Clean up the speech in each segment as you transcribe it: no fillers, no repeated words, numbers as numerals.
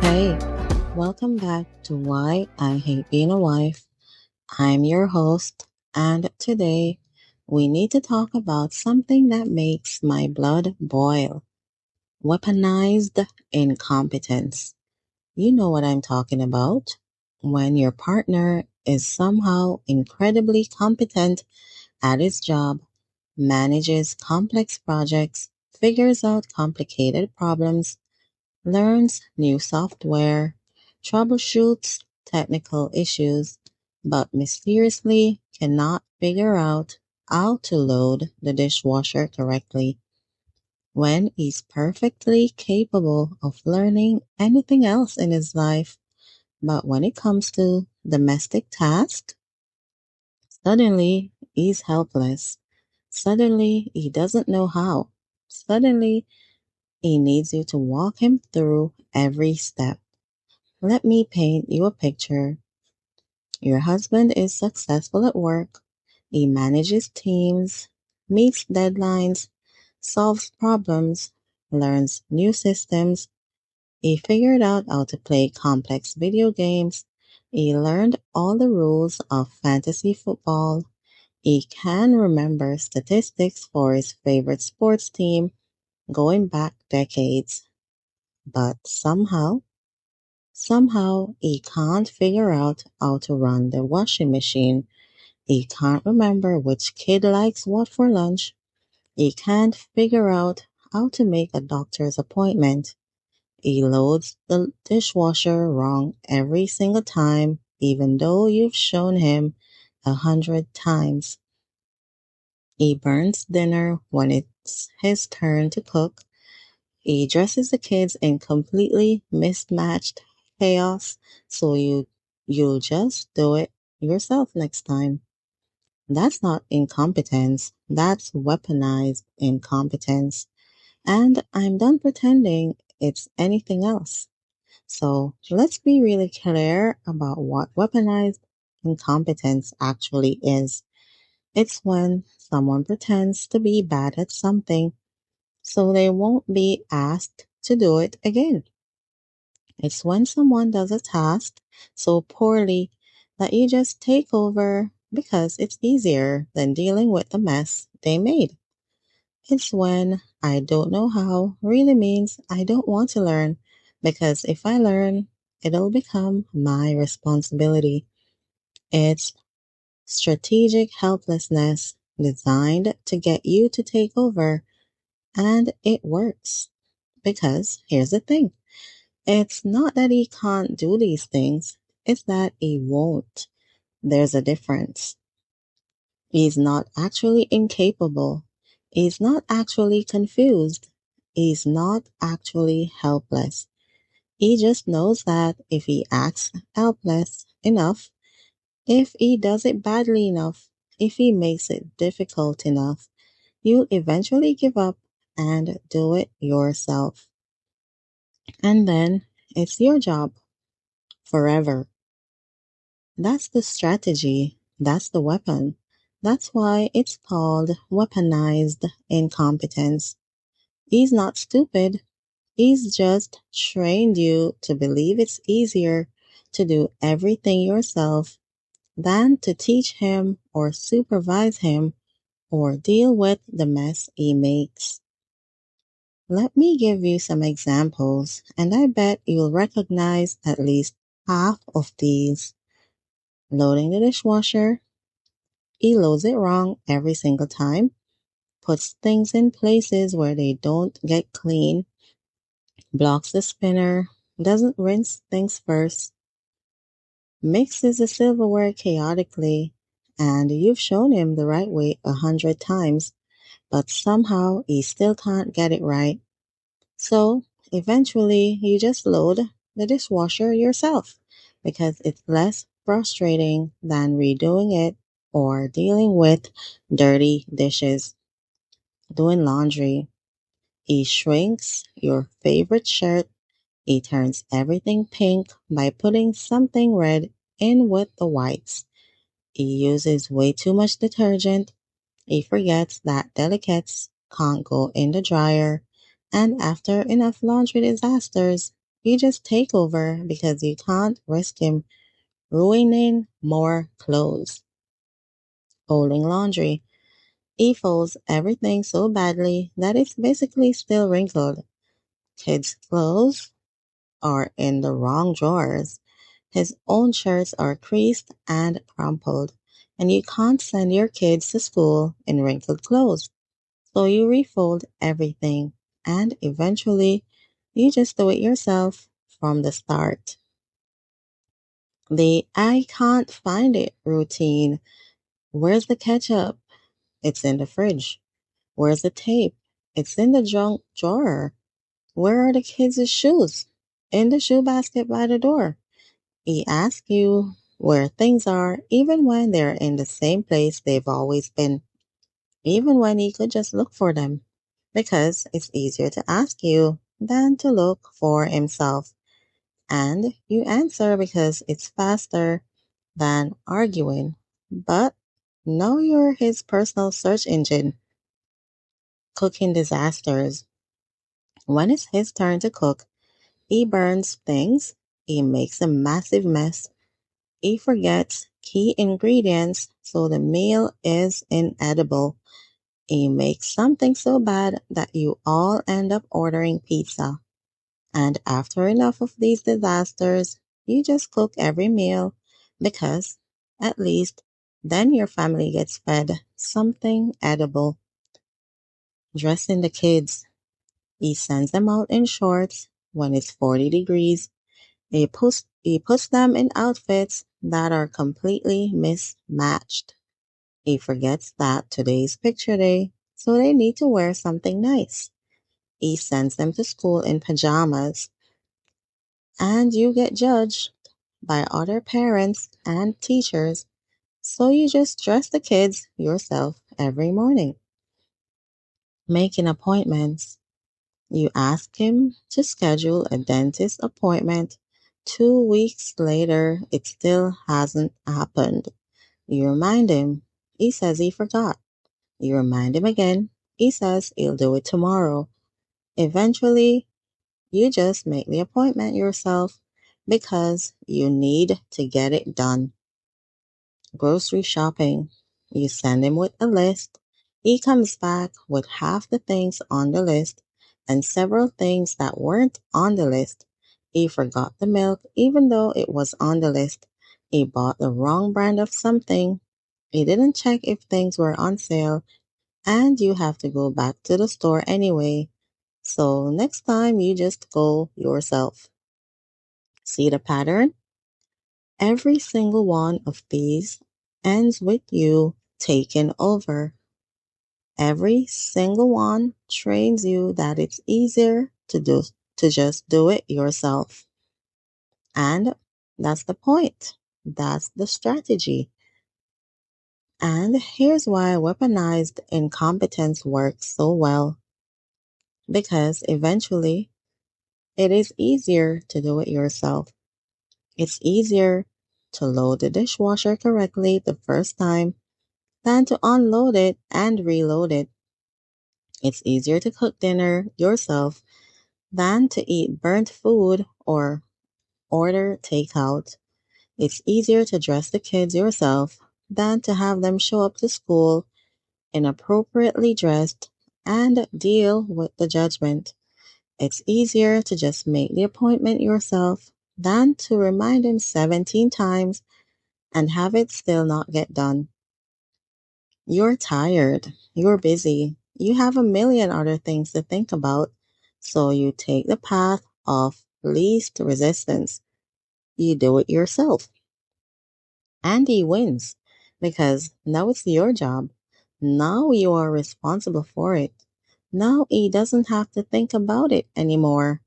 Hey, welcome back to Why I Hate Being a Wife. I'm your host, and today we need to talk about something that makes my blood boil: weaponized incompetence. You know what I'm talking about. When your partner is somehow incredibly competent at his job, manages complex projects, figures out complicated problems, learns new software, troubleshoots technical issues, but mysteriously cannot figure out how to load the dishwasher correctly when he's perfectly capable of learning anything else in his life. But when it comes to domestic tasks, suddenly he's helpless. Suddenly he doesn't know how. Suddenly he needs you to walk him through every step. Let me paint you a picture. Your husband is successful at work. He manages teams, meets deadlines, solves problems, learns new systems. He figured out how to play complex video games. He learned all the rules of fantasy football. He can remember statistics for his favorite sports team going back decades. But somehow he can't figure out how to run the washing machine. He can't remember which kid likes what for lunch. He can't figure out how to make a doctor's appointment. He loads the dishwasher wrong every single time, even though you've shown him 100 times. He burns dinner when it's his turn to cook. He dresses the kids in completely mismatched chaos, so you'll just do it yourself next time. That's not incompetence, that's weaponized incompetence. And I'm done pretending it's anything else. So let's be really clear about what weaponized incompetence actually is. It's when someone pretends to be bad at something so they won't be asked to do it again. It's when someone does a task so poorly that you just take over because it's easier than dealing with the mess they made. It's when "I don't know how" really means I don't want to learn, because if I learn, it'll become my responsibility. It's strategic helplessness designed to get you to take over, and it works. Because here's the thing: it's not that he can't do these things, it's that he won't. There's a difference. He's not actually incapable. He's not actually confused. He's not actually helpless. He just knows that if he acts helpless enough, if he does it badly enough, if he makes it difficult enough, you'll eventually give up and do it yourself. And then it's your job forever. That's the strategy. That's the weapon. That's why it's called weaponized incompetence. He's not stupid. He's just trained you to believe it's easier to do everything yourself than to teach him or supervise him or deal with the mess he makes. Let me give you some examples, and I bet you'll recognize at least half of these. Loading the dishwasher. He loads it wrong every single time, puts things in places where they don't get clean, blocks the spinner, doesn't rinse things first, mixes the silverware chaotically, and you've shown him the right way 100 times, but somehow he still can't get it right. So eventually you just load the dishwasher yourself because it's less frustrating than redoing it or dealing with dirty dishes. Doing laundry. He shrinks your favorite shirt. He turns everything pink by putting something red in with the whites. He uses way too much detergent. He forgets that delicates can't go in the dryer. And after enough laundry disasters, You just take over because you can't risk him ruining more clothes. Folding laundry. He folds everything so badly that it's basically still wrinkled. Kids' clothes are in the wrong drawers. His own shirts are creased and crumpled, and you can't send your kids to school in wrinkled clothes. So you refold everything, and eventually you just do it yourself from the start. The I can't find it routine. Where's the ketchup? It's in the fridge. Where's the tape? It's in the junk drawer. Where are the kids' shoes? In the shoe basket by the door. He asks you where things are, even when they're in the same place they've always been, even when he could just look for them, because it's easier to ask you than to look for himself. And you answer because it's faster than arguing. But now you're his personal search engine. Cooking disasters. When it's his turn to cook, he burns things, he makes a massive mess, he forgets key ingredients so the meal is inedible. He makes something so bad that you all end up ordering pizza. And after enough of these disasters, you just cook every meal because, at least, then your family gets fed something edible. Dressing the kids. He sends them out in shorts when it's 40 degrees. He puts them in outfits that are completely mismatched. He forgets that today's picture day, so they need to wear something nice. He sends them to school in pajamas, and you get judged by other parents and teachers, so you just dress the kids yourself every morning. Making appointments. You ask him to schedule a dentist appointment. 2 weeks later, it still hasn't happened. You remind him. He says he forgot. You remind him again. He says he'll do it tomorrow. Eventually, you just make the appointment yourself because you need to get it done. Grocery shopping. You send him with a list. He comes back with half the things on the list and several things that weren't on the list. He forgot the milk even though it was on the list. He bought the wrong brand of something. He didn't check if things were on sale, and you have to go back to the store anyway. So next time you just go yourself. See the pattern? Every single one of these ends with you taking over. Every single one trains you that it's easier to just do it yourself. And that's the point. That's the strategy. And here's why weaponized incompetence works so well. Because eventually it is easier to do it yourself. It's easier to load the dishwasher correctly the first time than to unload it and reload it. It's easier to cook dinner yourself than to eat burnt food or order takeout. It's easier to dress the kids yourself than to have them show up to school inappropriately dressed and deal with the judgment. It's easier to just make the appointment yourself than to remind him 17 times and have it still not get done. You're tired, you're busy, you have a million other things to think about, so you take the path of least resistance. You do it yourself. And he wins because now it's your job. Now you are responsible for it. Now he doesn't have to think about it anymore.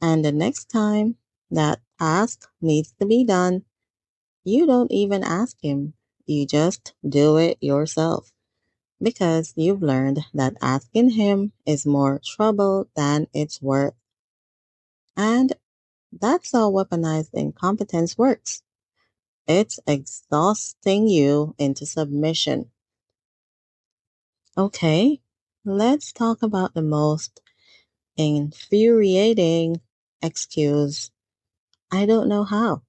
And the next time that task needs to be done, you don't even ask him. You just do it yourself because you've learned that asking him is more trouble than it's worth. And that's how weaponized incompetence works. It's exhausting you into submission. Okay, let's talk about the most infuriating Excuse, I don't know how.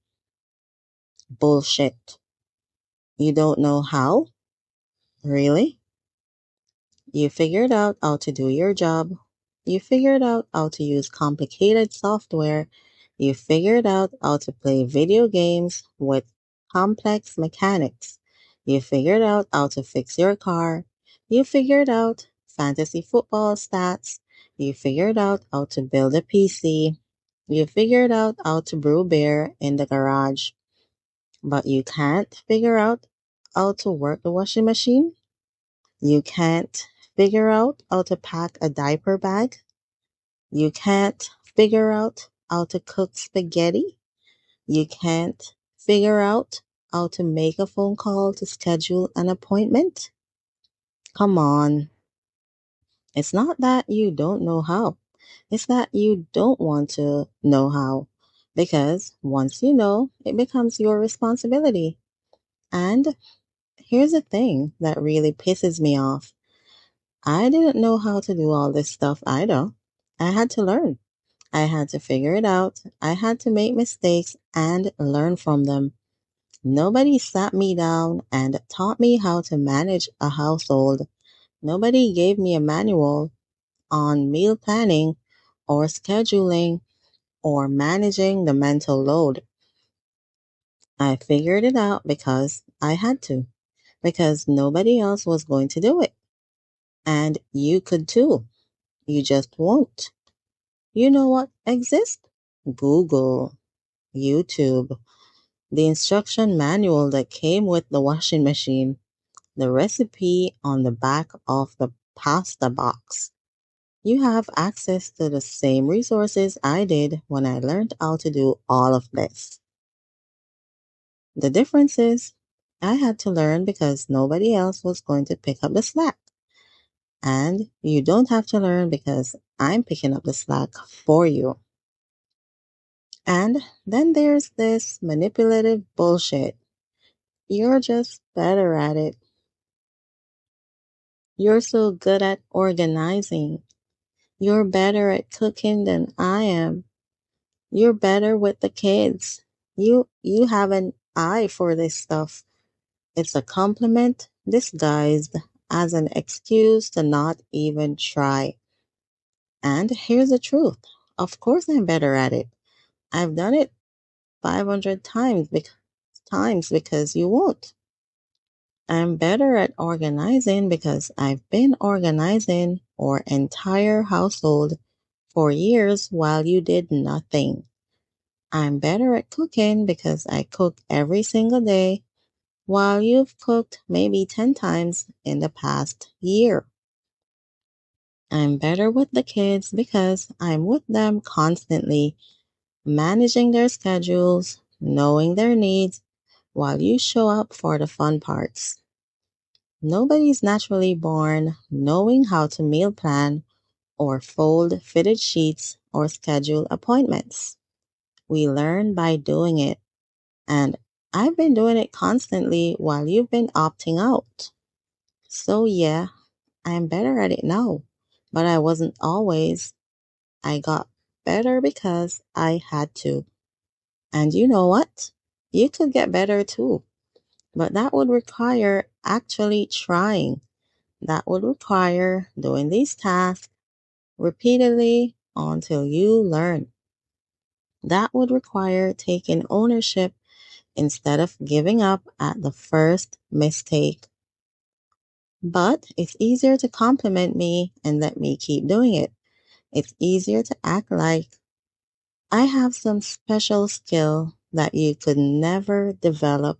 Bullshit. You don't know how? Really? You figured out how to do your job. You figured out how to use complicated software. You figured out how to play video games with complex mechanics. You figured out how to fix your car. You figured out fantasy football stats. You figured out how to build a PC. You figured out how to brew beer in the garage. But you can't figure out how to work the washing machine? You can't figure out how to pack a diaper bag? You can't figure out how to cook spaghetti? You can't figure out how to make a phone call to schedule an appointment? Come on. It's not that you don't know how. It's that you don't want to know how. Because once you know, it becomes your responsibility. And here's the thing that really pisses me off. I didn't know how to do all this stuff either. I had to learn. I had to figure it out. I had to make mistakes and learn from them. Nobody sat me down and taught me how to manage a household. Nobody gave me a manual on meal planning or scheduling or managing the mental load. I figured it out because I had to, because nobody else was going to do it. And you could too. You just won't. You know what exists? Google, YouTube, the instruction manual that came with the washing machine, the recipe on the back of the pasta box. You have access to the same resources I did when I learned how to do all of this. The difference is, I had to learn because nobody else was going to pick up the slack. And you don't have to learn because I'm picking up the slack for you. And then there's this manipulative bullshit. You're just better at it. You're so good at organizing. You're better at cooking than I am. You're better with the kids. You have an eye for this stuff. It's a compliment disguised as an excuse to not even try. And here's the truth. Of course I'm better at it. I've done it 500 times because you won't. I'm better at organizing because I've been organizing our entire household for years while you did nothing. I'm better at cooking because I cook every single day while you've cooked maybe 10 times in the past year. I'm better with the kids because I'm with them constantly, managing their schedules, knowing their needs, while you show up for the fun parts. Nobody's naturally born knowing how to meal plan or fold fitted sheets or schedule appointments. We learn by doing it, and I've been doing it constantly while you've been opting out. So, yeah, I'm better at it now, but I wasn't always. I got better because I had to. And you know what? You could get better too, but that would require actually trying. That would require doing these tasks repeatedly until you learn. That would require taking ownership instead of giving up at the first mistake. But it's easier to compliment me and let me keep doing it. It's easier to act like I have some special skill that you could never develop.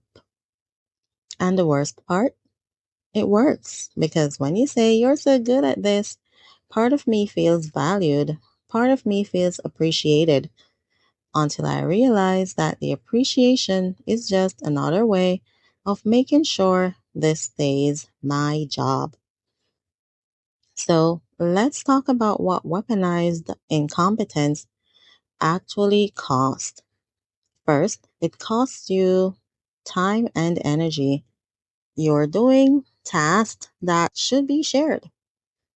And the worst part, it works because when you say you're so good at this, part of me feels valued, part of me feels appreciated until I realize that the appreciation is just another way of making sure this stays my job. So let's talk about what weaponized incompetence actually costs. First, it costs you time and energy. You're doing tasks that should be shared.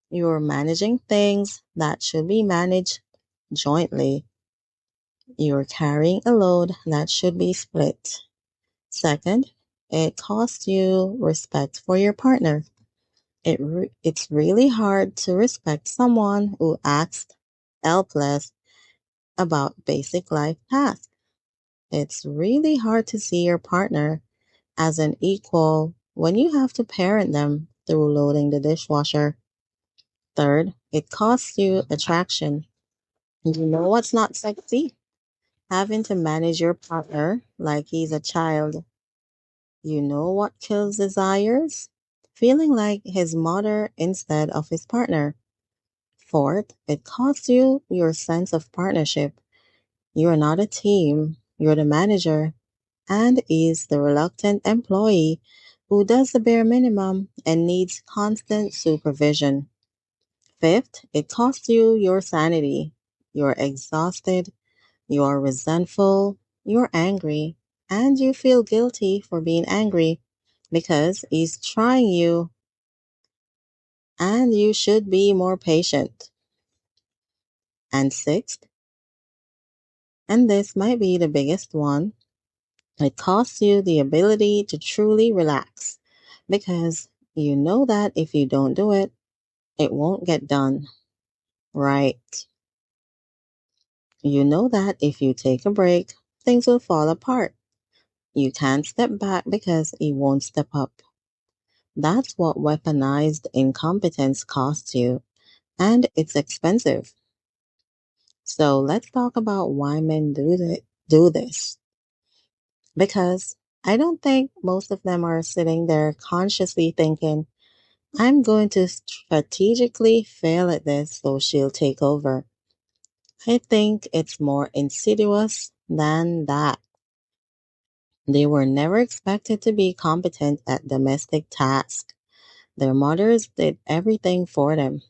You're managing things that should be managed jointly. You're carrying a load that should be split. Second, it costs you respect for your partner. It's really hard to respect someone who acts helpless about basic life tasks. It's really hard to see your partner as an equal when you have to parent them through loading the dishwasher. Third, it costs you attraction. You know what's not sexy? Having to manage your partner like he's a child. You know what kills desires? Feeling like his mother instead of his partner. Fourth, it costs you your sense of partnership. You're not a team, you're the manager, and is the reluctant employee who does the bare minimum and needs constant supervision. Fifth, it costs you your sanity. You're exhausted, you're resentful, you're angry, and you feel guilty for being angry because he's trying you and you should be more patient. And sixth, and this might be the biggest one, it costs you the ability to truly relax because you know that if you don't do it, it won't get done right. You know that if you take a break, things will fall apart. You can't step back because he won't step up. That's what weaponized incompetence costs you, and it's expensive. So let's talk about why men do this. Because I don't think most of them are sitting there consciously thinking, I'm going to strategically fail at this so she'll take over. I think it's more insidious than that. They were never expected to be competent at domestic tasks. Their mothers did everything for them.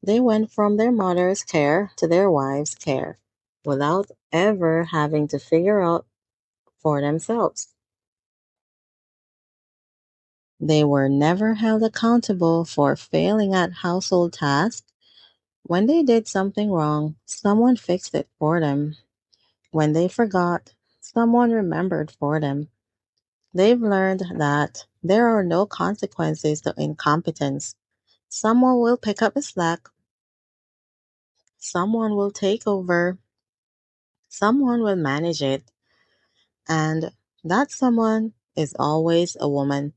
They went from their mother's care to their wives' care without ever having to figure out for themselves. They were never held accountable for failing at household tasks. When they did something wrong, someone fixed it for them. When they forgot, someone remembered for them. They've learned that there are no consequences to incompetence. Someone will pick up the slack, someone will take over, someone will manage it, and that someone is always a woman.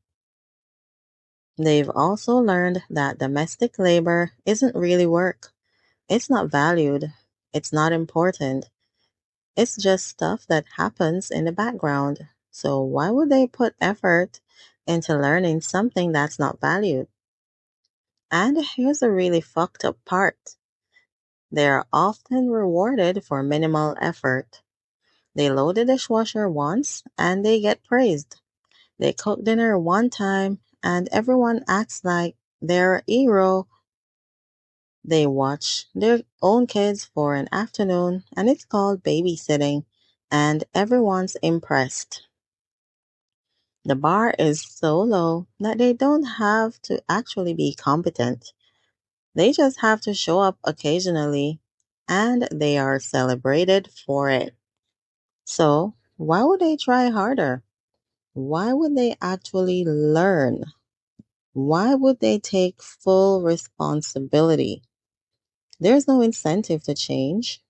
They've also learned that domestic labor isn't really work. It's not valued. It's not important. It's just stuff that happens in the background. So why would they put effort into learning something that's not valued? And here's a really fucked up part. They are often rewarded for minimal effort. They load the dishwasher once and they get praised. They cook dinner one time and everyone acts like they're a hero. They watch their own kids for an afternoon and it's called babysitting and everyone's impressed. The bar is so low that they don't have to actually be competent. They just have to show up occasionally and they are celebrated for it. So, why would they try harder? Why would they actually learn? Why would they take full responsibility? There's no incentive to change.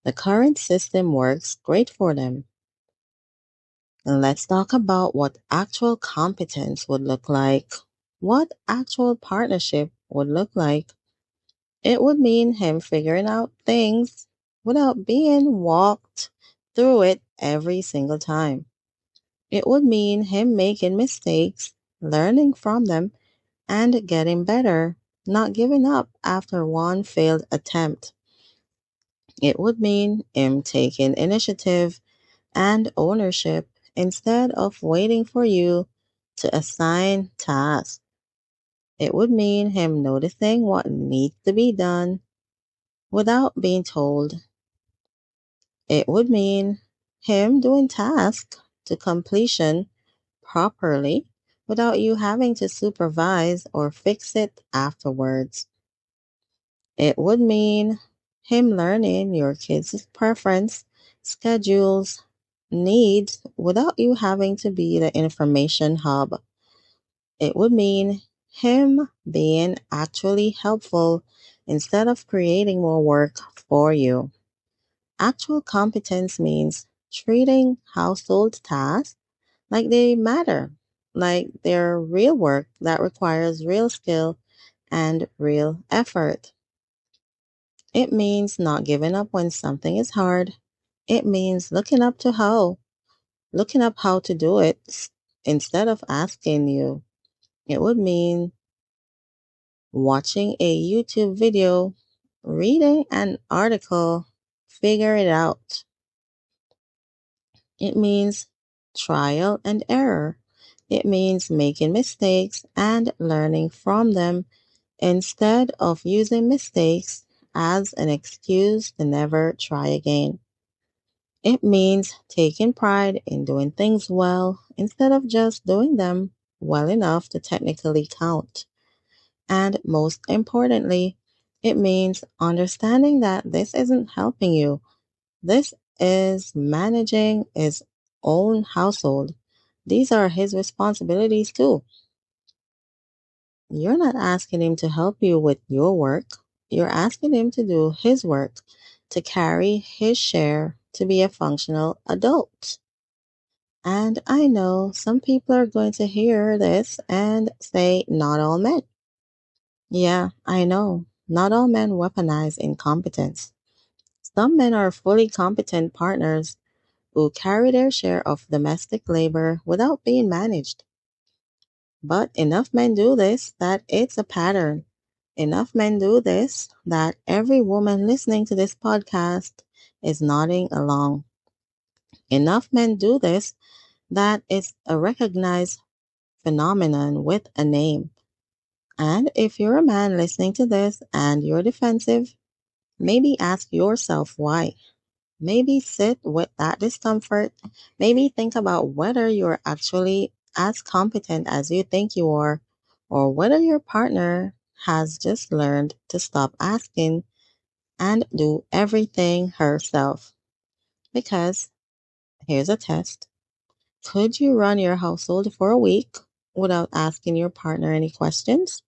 The current system works great for them. And let's talk about what actual competence would look like. What actual partnership would look like. It would mean him figuring out things without being walked through it every single time. It would mean him making mistakes, learning from them, and getting better, not giving up after one failed attempt. It would mean him taking initiative and ownership instead of waiting for you to assign tasks. It would mean him noticing what needs to be done without being told. It would mean him doing tasks to completion properly without you having to supervise or fix it afterwards. It would mean him learning your kids' preference schedules, needs without you having to be the information hub. It would mean him being actually helpful instead of creating more work for you. Actual competence means treating household tasks like they matter, like they're real work that requires real skill and real effort. It means not giving up when something is hard. It means looking up how to do it instead of asking you. It would mean watching a YouTube video, reading an article, figure it out. It means trial and error. It means making mistakes and learning from them instead of using mistakes as an excuse to never try again. It means taking pride in doing things well instead of just doing them well enough to technically count. And most importantly, it means understanding that this isn't helping you. This is managing his own household. These are his responsibilities too. You're not asking him to help you with your work. You're asking him to do his work, to carry his share, to be a functional adult. And I know some people are going to hear this and say, not all men. Yeah, I know. Not all men weaponize incompetence. Some men are fully competent partners who carry their share of domestic labor without being managed. But enough men do this that it's a pattern. Enough men do this that every woman listening to this podcast is nodding along. Enough men do this that it's a recognized phenomenon with a name. And if you're a man listening to this and you're defensive, maybe ask yourself why. Maybe sit with that discomfort. Maybe think about whether you're actually as competent as you think you are, or whether your partner has just learned to stop asking and do everything herself. Because here's a test. Could you run your household for a week without asking your partner any questions?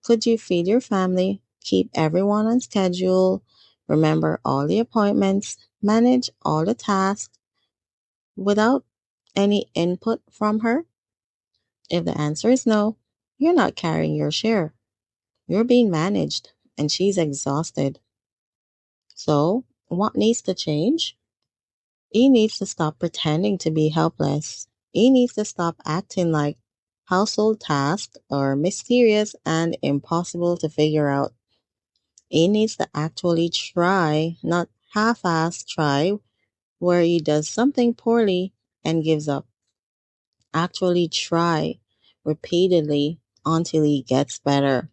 Could you feed your family, keep everyone on schedule, remember all the appointments, manage all the tasks without any input from her? If the answer is no, you're not carrying your share. You're being managed, and she's exhausted. So, what needs to change? He needs to stop pretending to be helpless. He needs to stop acting like household tasks are mysterious and impossible to figure out. He needs to actually try, not half-ass try, where he does something poorly and gives up. Actually try repeatedly until he gets better.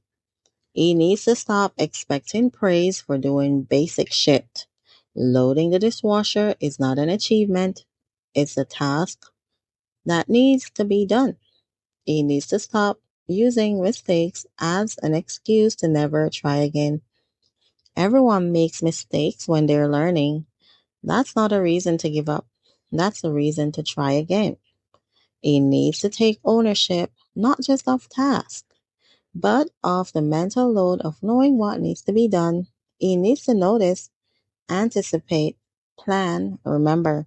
He needs to stop expecting praise for doing basic shit. Loading the dishwasher is not an achievement, it's a task that needs to be done. He needs to stop using mistakes as an excuse to never try again. Everyone makes mistakes when they're learning. That's not a reason to give up. That's a reason to try again. He needs to take ownership, not just of tasks, but of the mental load of knowing what needs to be done. He needs to notice, anticipate, plan, remember.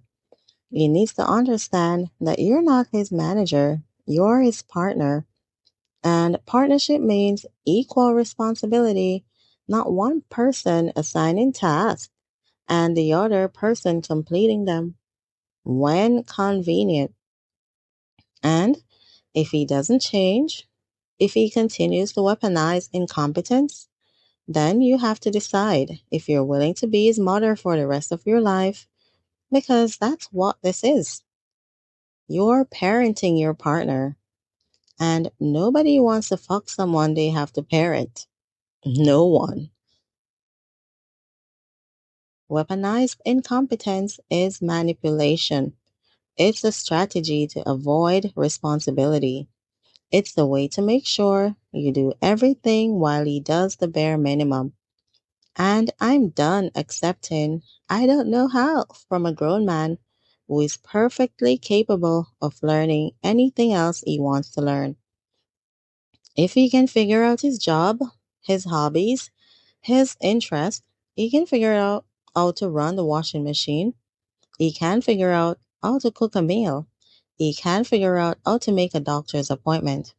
He needs to understand that you're not his manager, you're his partner. And partnership means equal responsibility, not one person assigning tasks and the other person completing them when convenient. And if he doesn't change, if he continues to weaponize incompetence, then you have to decide if you're willing to be his mother for the rest of your life, because that's what this is. You're parenting your partner, and nobody wants to fuck someone they have to parent. No one. Weaponized incompetence is manipulation. It's a strategy to avoid responsibility. It's the way to make sure you do everything while he does the bare minimum. And I'm done accepting I don't know how from a grown man who is perfectly capable of learning anything else he wants to learn. If he can figure out his job, his hobbies, his interests, he can figure out how to run the washing machine. He can figure out how to cook a meal. He can figure out how to make a doctor's appointment.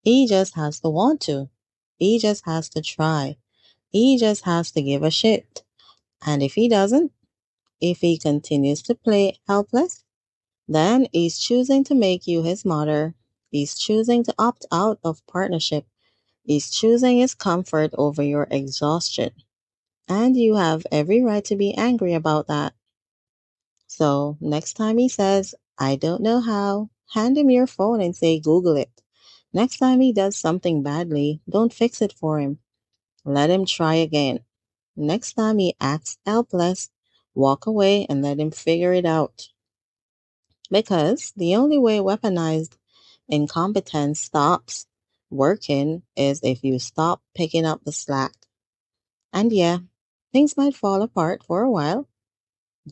He just has to want to. He just has to try. He just has to give a shit. And if he doesn't, if he continues to play helpless, then he's choosing to make you his mother. He's choosing to opt out of partnership. He's choosing his comfort over your exhaustion. And you have every right to be angry about that. So next time he says, I don't know how, hand him your phone and say, Google it. Next time he does something badly, don't fix it for him. Let him try again. Next time he acts helpless, walk away and let him figure it out. Because the only way weaponized incompetence stops working is if you stop picking up the slack. And yeah, things might fall apart for a while.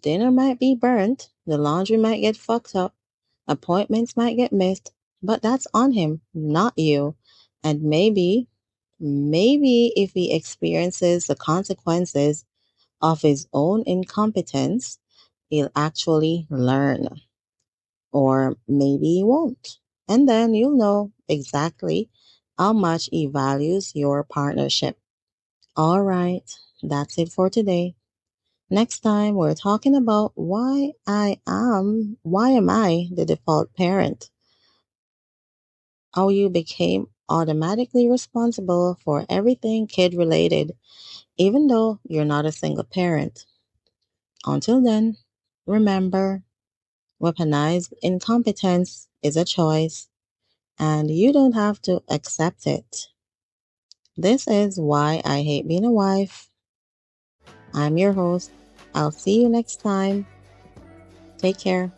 Dinner might be burnt, the laundry might get fucked up, appointments might get missed, but that's on him, not you. And maybe if he experiences the consequences of his own incompetence, he'll actually learn. Or maybe he won't. And then you'll know exactly how much he values your partnership. All right, that's it for today. Next time we're talking about why am I the default parent? How you became automatically responsible for everything kid related, even though you're not a single parent. Until then, remember, weaponized incompetence is a choice, and you don't have to accept it. This is Why I Hate Being a Wife. I'm your host. I'll see you next time. Take care.